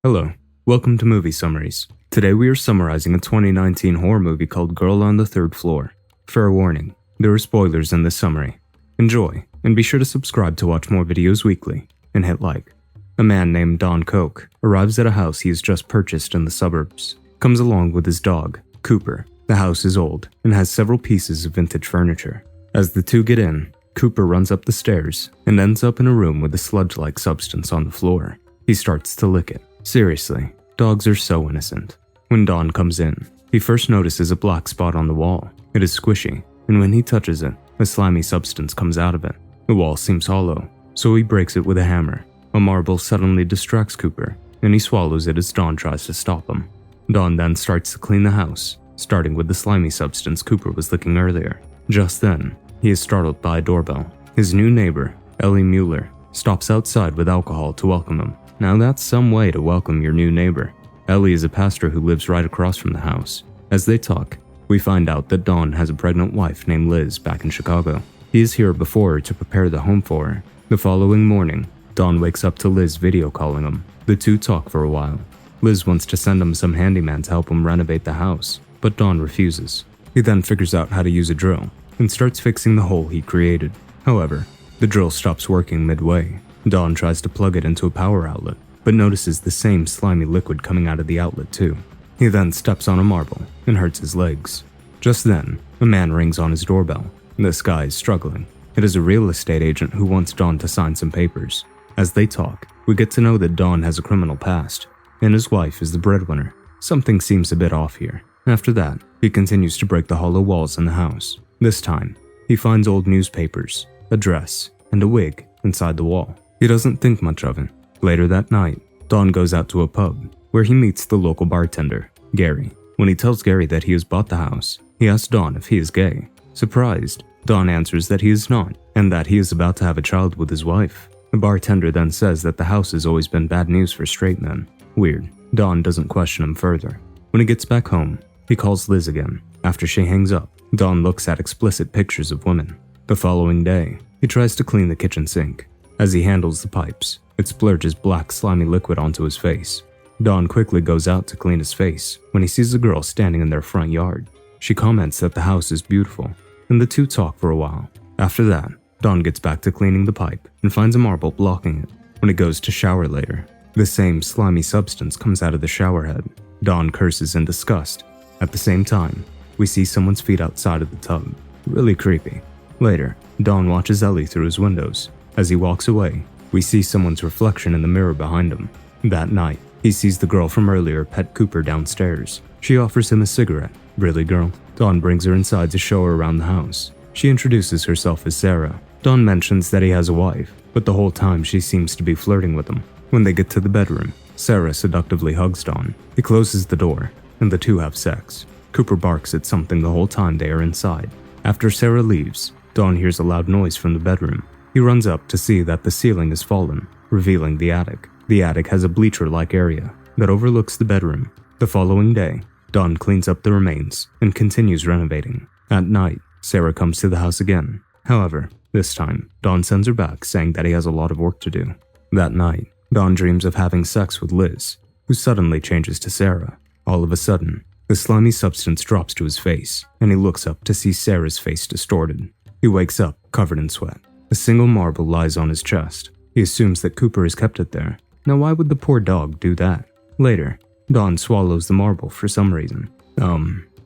Hello, welcome to Movie Summaries. Today we are summarizing a 2019 horror movie called Girl on the Third Floor. Fair warning, there are spoilers in this summary. Enjoy, and be sure to subscribe to watch more videos weekly, and hit like. A man named Don Koch arrives at a house he has just purchased in the suburbs. Comes along with his dog, Cooper. The house is old, and has several pieces of vintage furniture. As the two get in, Cooper runs up the stairs, and ends up in a room with a sludge-like substance on the floor. He starts to lick it. Seriously, dogs are so innocent. When Don comes in, he first notices a black spot on the wall. It is squishy, and when he touches it, a slimy substance comes out of it. The wall seems hollow, so he breaks it with a hammer. A marble suddenly distracts Cooper, and he swallows it as Don tries to stop him. Don then starts to clean the house, starting with the slimy substance Cooper was licking earlier. Just then, he is startled by a doorbell. His new neighbor, Ellie Mueller, stops outside with alcohol to welcome him. Now that's some way to welcome your new neighbor. Ellie is a pastor who lives right across from the house. As they talk, we find out that Don has a pregnant wife named Liz back in Chicago. He is here before her to prepare the home for her. The following morning, Don wakes up to Liz video calling him. The two talk for a while. Liz wants to send him some handyman to help him renovate the house, but Don refuses. He then figures out how to use a drill and starts fixing the hole he created. However, the drill stops working midway. Don tries to plug it into a power outlet, but notices the same slimy liquid coming out of the outlet too. He then steps on a marble and hurts his legs. Just then, a man rings on his doorbell. This guy is struggling. It is a real estate agent who wants Don to sign some papers. As they talk, we get to know that Don has a criminal past, and his wife is the breadwinner. Something seems a bit off here. After that, he continues to break the hollow walls in the house. This time, he finds old newspapers, a dress, and a wig inside the wall. He doesn't think much of it. Later that night, Don goes out to a pub, where he meets the local bartender, Gary. When he tells Gary that he has bought the house, he asks Don if he is gay. Surprised, Don answers that he is not, and that he is about to have a child with his wife. The bartender then says that the house has always been bad news for straight men. Weird. Don doesn't question him further. When he gets back home, he calls Liz again. After she hangs up, Don looks at explicit pictures of women. The following day, he tries to clean the kitchen sink. As he handles the pipes, it splurges black slimy liquid onto his face. Don quickly goes out to clean his face when he sees a girl standing in their front yard. She comments that the house is beautiful, and the two talk for a while. After that, Don gets back to cleaning the pipe and finds a marble blocking it. When he goes to shower later, the same slimy substance comes out of the shower head. Don curses in disgust. At the same time, we see someone's feet outside of the tub. Really creepy. Later, Don watches Ellie through his windows. As he walks away, we see someone's reflection in the mirror behind him. That night, he sees the girl from earlier pet Cooper downstairs. She offers him a cigarette. Really, girl? Don brings her inside to show her around the house. She introduces herself as Sarah. Don mentions that he has a wife, but the whole time she seems to be flirting with him. When they get to the bedroom, Sarah seductively hugs Don. He closes the door, and the two have sex. Cooper barks at something the whole time they are inside. After Sarah leaves, Don hears a loud noise from the bedroom. He runs up to see that the ceiling has fallen, revealing the attic. The attic has a bleacher-like area that overlooks the bedroom. The following day, Don cleans up the remains and continues renovating. At night, Sarah comes to the house again. However, this time, Don sends her back saying that he has a lot of work to do. That night, Don dreams of having sex with Liz, who suddenly changes to Sarah. All of a sudden, the slimy substance drops to his face, and he looks up to see Sarah's face distorted. He wakes up, covered in sweat. A single marble lies on his chest. He assumes that Cooper has kept it there. Now why would the poor dog do that? Later, Don swallows the marble for some reason.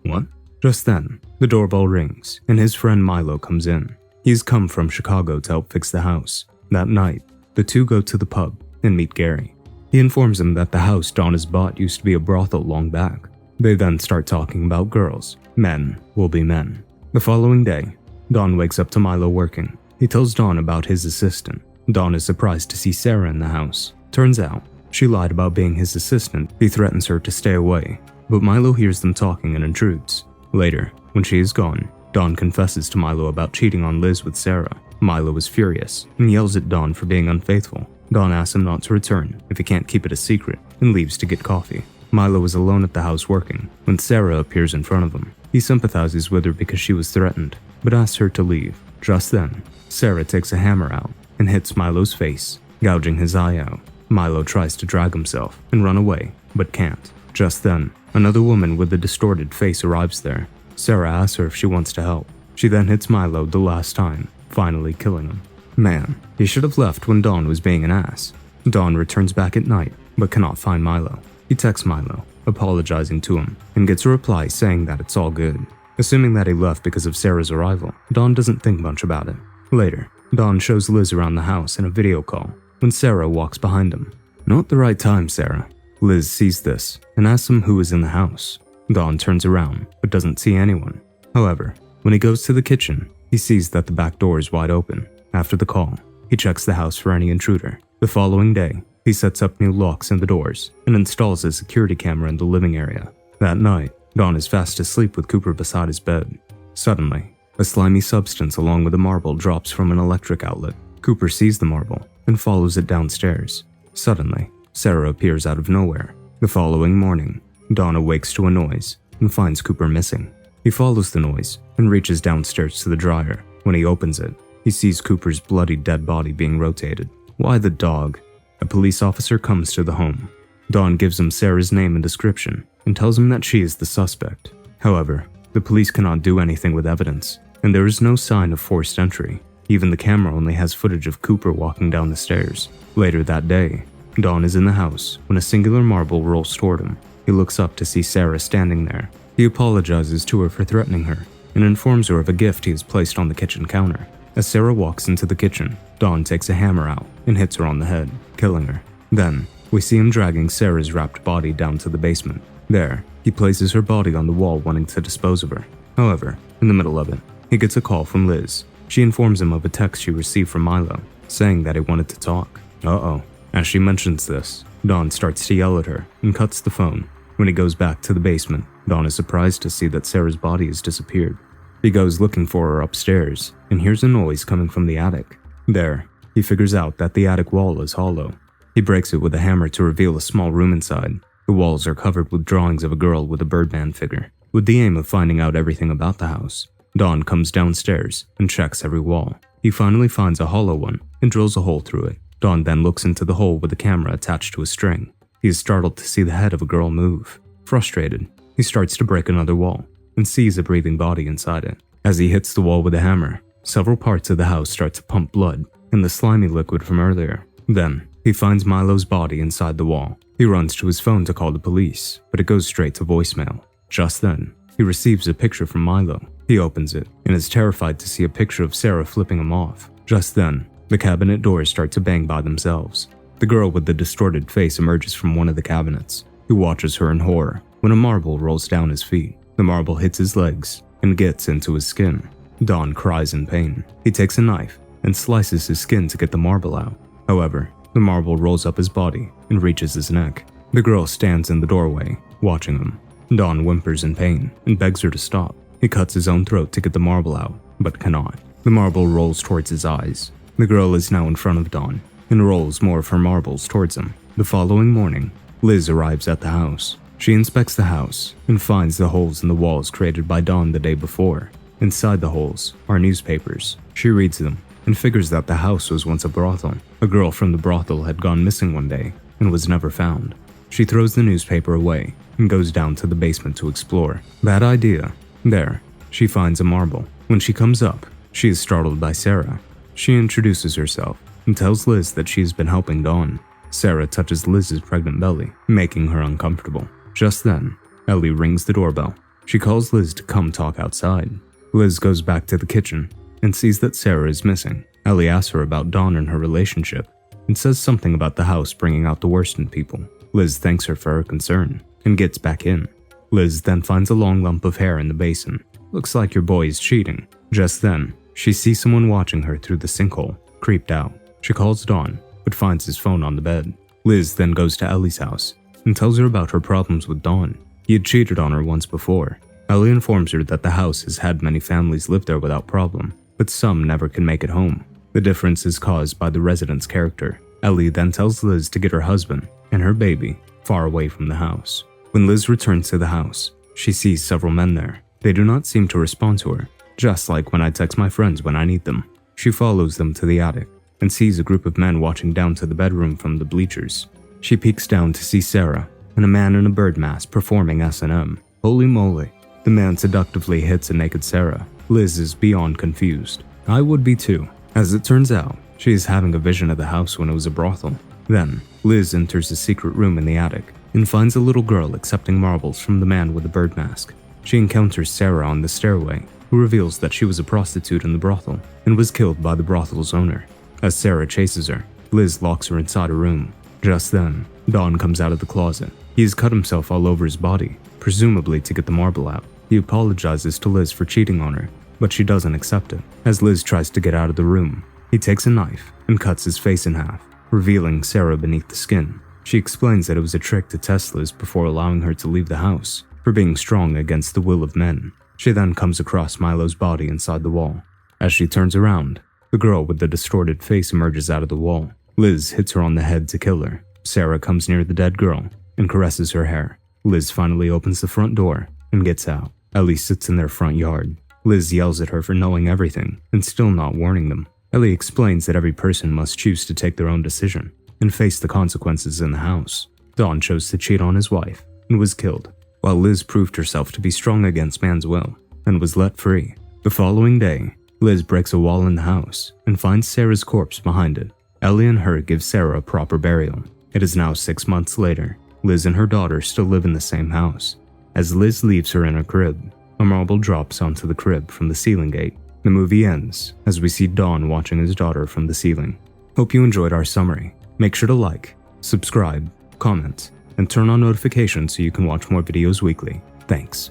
What? Just then, the doorbell rings, and his friend Milo comes in. He's come from Chicago to help fix the house. That night, the two go to the pub and meet Gary. He informs him that the house Don has bought used to be a brothel long back. They then start talking about girls. Men will be men. The following day, Don wakes up to Milo working. He tells Don about his assistant. Don is surprised to see Sarah in the house. Turns out, she lied about being his assistant. He threatens her to stay away, but Milo hears them talking and intrudes. Later, when she is gone, Don confesses to Milo about cheating on Liz with Sarah. Milo is furious and yells at Don for being unfaithful. Don asks him not to return if he can't keep it a secret and leaves to get coffee. Milo is alone at the house working when Sarah appears in front of him. He sympathizes with her because she was threatened, but asks her to leave. Just then, Sarah takes a hammer out and hits Milo's face, gouging his eye out. Milo tries to drag himself and run away, but can't. Just then, another woman with a distorted face arrives there. Sarah asks her if she wants to help. She then hits Milo the last time, finally killing him. Man, he should have left when Don was being an ass. Don returns back at night, but cannot find Milo. He texts Milo, apologizing to him, and gets a reply saying that it's all good. Assuming that he left because of Sarah's arrival, Don doesn't think much about it. Later, Don shows Liz around the house in a video call when Sarah walks behind him. Not the right time, Sarah. Liz sees this and asks him who is in the house. Don turns around but doesn't see anyone. However, when he goes to the kitchen, he sees that the back door is wide open. After the call, he checks the house for any intruder. The following day, he sets up new locks in the doors and installs a security camera in the living area. That night, Don is fast asleep with Cooper beside his bed. Suddenly, a slimy substance along with a marble drops from an electric outlet. Cooper sees the marble and follows it downstairs. Suddenly, Sarah appears out of nowhere. The following morning, Don awakes to a noise and finds Cooper missing. He follows the noise and reaches downstairs to the dryer. When he opens it, he sees Cooper's bloody dead body being rotated. Why the dog? A police officer comes to the home. Don gives him Sarah's name and description and tells him that she is the suspect. However, the police cannot do anything with evidence, and there is no sign of forced entry. Even the camera only has footage of Cooper walking down the stairs. Later that day, Don is in the house when a singular marble rolls toward him. He looks up to see Sarah standing there. He apologizes to her for threatening her and informs her of a gift he has placed on the kitchen counter. As Sarah walks into the kitchen, Don takes a hammer out and hits her on the head, killing her. Then, we see him dragging Sarah's wrapped body down to the basement. There, he places her body on the wall wanting to dispose of her. However, in the middle of it, he gets a call from Liz. She informs him of a text she received from Milo, saying that he wanted to talk. Uh-oh. As she mentions this, Don starts to yell at her and cuts the phone. When he goes back to the basement, Don is surprised to see that Sarah's body has disappeared. He goes looking for her upstairs and hears a noise coming from the attic. There, he figures out that the attic wall is hollow. He breaks it with a hammer to reveal a small room inside. The walls are covered with drawings of a girl with a Birdman figure. With the aim of finding out everything about the house, Don comes downstairs and checks every wall. He finally finds a hollow one and drills a hole through it. Don then looks into the hole with the camera attached to a string. He is startled to see the head of a girl move. Frustrated, he starts to break another wall and sees a breathing body inside it. As he hits the wall with a hammer, several parts of the house start to pump blood and the slimy liquid from earlier. Then, he finds Milo's body inside the wall. He runs to his phone to call the police, but it goes straight to voicemail. Just then, he receives a picture from Milo. He opens it and is terrified to see a picture of Sarah flipping him off. Just then, the cabinet doors start to bang by themselves. The girl with the distorted face emerges from one of the cabinets. He watches her in horror when a marble rolls down his feet. The marble hits his legs and gets into his skin. Don cries in pain. He takes a knife and slices his skin to get the marble out. However, the marble rolls up his body and reaches his neck. The girl stands in the doorway, watching him. Don whimpers in pain and begs her to stop. He cuts his own throat to get the marble out, but cannot. The marble rolls towards his eyes. The girl is now in front of Don and rolls more of her marbles towards him. The following morning, Liz arrives at the house. She inspects the house and finds the holes in the walls created by Don the day before. Inside the holes are newspapers. She reads them and figures that the house was once a brothel. A girl from the brothel had gone missing one day and was never found. She throws the newspaper away and goes down to the basement to explore. Bad idea. There, she finds a marble. When she comes up, she is startled by Sarah. She introduces herself and tells Liz that she has been helping Don. Sarah touches Liz's pregnant belly, making her uncomfortable. Just then, Ellie rings the doorbell. She calls Liz to come talk outside. Liz goes back to the kitchen and sees that Sarah is missing. Ellie asks her about Don and her relationship and says something about the house bringing out the worst in people. Liz thanks her for her concern and gets back in. Liz then finds a long lump of hair in the basin. Looks like your boy is cheating. Just then, she sees someone watching her through the sinkhole. Creeped out, she calls Don, but finds his phone on the bed. Liz then goes to Ellie's house and tells her about her problems with Don. He had cheated on her once before. Ellie informs her that the house has had many families live there without problem, but some never can make it home. The difference is caused by the resident's character. Ellie then tells Liz to get her husband and her baby far away from the house. When Liz returns to the house, she sees several men there. They do not seem to respond to her, just like when I text my friends when I need them. She follows them to the attic and sees a group of men watching down to the bedroom from the bleachers. She peeks down to see Sarah and a man in a bird mask performing S&M. Holy moly. The man seductively hits a naked Sarah. Liz is beyond confused. I would be too. As it turns out, she is having a vision of the house when it was a brothel. Then, Liz enters a secret room in the attic and finds a little girl accepting marbles from the man with the bird mask. She encounters Sarah on the stairway, who reveals that she was a prostitute in the brothel and was killed by the brothel's owner. As Sarah chases her, Liz locks her inside a room. Just then, Don comes out of the closet. He has cut himself all over his body, presumably to get the marble out. He apologizes to Liz for cheating on her, but she doesn't accept it. As Liz tries to get out of the room, he takes a knife and cuts his face in half, revealing Sarah beneath the skin. She explains that it was a trick to test Liz before allowing her to leave the house, for being strong against the will of men. She then comes across Milo's body inside the wall. As she turns around, the girl with the distorted face emerges out of the wall. Liz hits her on the head to kill her. Sarah comes near the dead girl and caresses her hair. Liz finally opens the front door and gets out. Ellie sits in their front yard. Liz yells at her for knowing everything and still not warning them. Ellie explains that every person must choose to take their own decision and face the consequences in the house. Don chose to cheat on his wife and was killed, while Liz proved herself to be strong against man's will and was let free. The following day, Liz breaks a wall in the house and finds Sarah's corpse behind it. Ellie and her give Sarah a proper burial. It is now 6 months later. Liz and her daughter still live in the same house. As Liz leaves her in her crib, a marble drops onto the crib from the ceiling gate. The movie ends as we see Don watching his daughter from the ceiling. Hope you enjoyed our summary. Make sure to like, subscribe, comment, and turn on notifications so you can watch more videos weekly. Thanks.